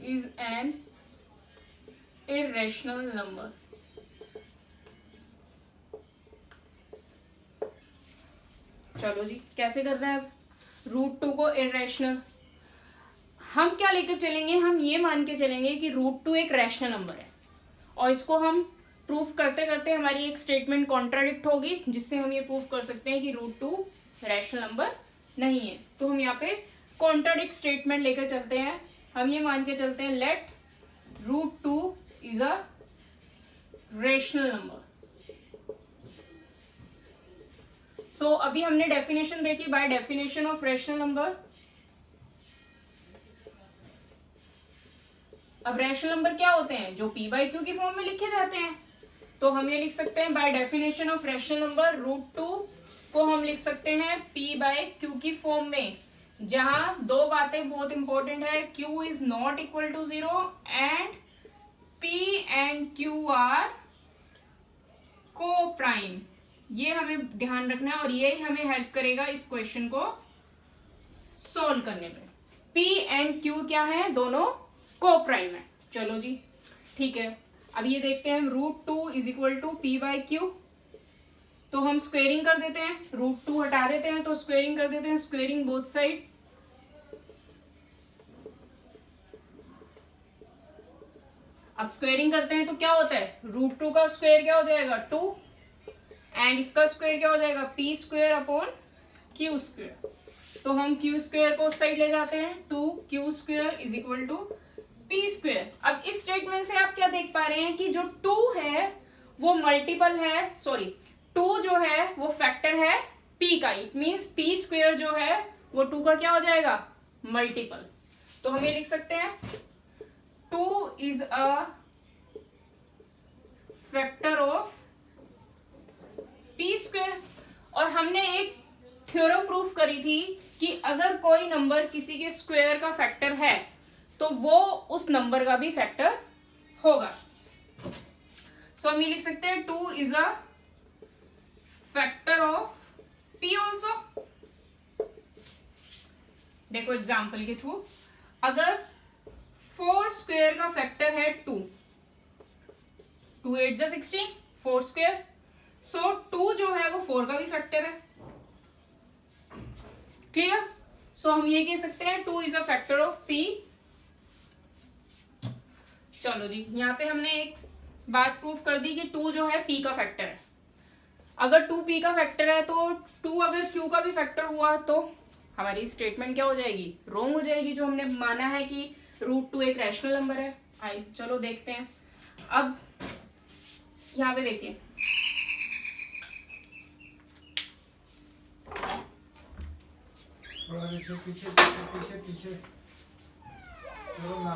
Is an irrational number. चलो जी, कैसे करना है अब √2 को इरेशनल? हम क्या लेकर चलेंगे, हम ये मान के चलेंगे कि √2 एक रैशनल नंबर है, और इसको हम प्रूफ करते करते हमारी एक स्टेटमेंट कॉन्ट्राडिक्ट होगी, जिससे हम ये प्रूफ कर सकते हैं कि √2 रैशनल नंबर नहीं है। तो हम यहाँ पे कॉन्ट्राडिक्ट स्टेटमेंट लेकर चलते हैं। हम ये मान के चलते हैं let √2 is a rational number. So अभी हमने डेफिनेशन देखी, by definition of rational number. अब रैशनल नंबर क्या होते हैं? जो p/q की फॉर्म में लिखे जाते हैं। तो हम ये लिख सकते हैं bye definition of rational number √2 को हम लिख सकते हैं p/q की फॉर्म में, जहां दो बातें बहुत इंपॉर्टेंट है, q is not equal to 0 and p and q are coprime. ये हमें ध्यान रखना है और यही हमें हेल्प करेगा इस क्वेश्चन को सॉल्व करने में। p एंड q क्या है? दोनों को प्राइम है। चलो जी, ठीक है। अब ये देखते हैं हम √2 इज इक्वल टू p/q। तो हम स्क्वेयरिंग कर देते हैं, √2 हटा देते हैं तो स्क्वेयरिंग कर देते हैं, स्क्वेयरिंग बोथ साइड। अब स्क्वेयरिंग करते हैं तो क्या होता है? √2 का स्क्वेयर क्या हो जाएगा? 2, एंड इसका स्क्वेयर क्या हो जाएगा? p² / q²। तो हम q² को उस साइड ले जाते हैं, 2q² is equal to p²। अब इस स्टेटमेंट से आप क्या देख पा रहे हैं कि जो 2 है वो मल्टीपल है, सॉरी 2 जो है वो फैक्टर है p का। इट मीन्स p² जो है वो 2 का क्या हो जाएगा? मल्टीपल। तो हम ये लिख सकते हैं 2 is a factor of p²। और हमने एक थ्योरम प्रूफ करी थी कि अगर कोई नंबर किसी के स्क्वायर का फैक्टर है तो वो उस नंबर का भी फैक्टर होगा। सो हम ये लिख सकते हैं 2 is a factor of p also. देखो एग्जाम्पल के थ्रू, अगर 4² का फैक्टर है 2, 2 8 जा 16, 4²। सो 2 जो है वो 4 का भी फैक्टर है। क्लियर? सो हम ये कह सकते हैं 2 is a factor of p। चलो जी, यहाँ पे हमने एक बात प्रूफ कर दी कि 2 जो है p का फैक्टर है। अगर 2 p का फैक्टर है तो 2 अगर q का भी फैक्टर हुआ तो हमारी स्टेटमेंट क्या हो जाएगी? रॉन्ग हो जाएगी, जो हमने माना है कि √2 एक रैशनल नंबर है। आइए चलो देखते हैं। अब यहाँ पे देखिए, पीछे पीछे पीछे पीछे पीछे ना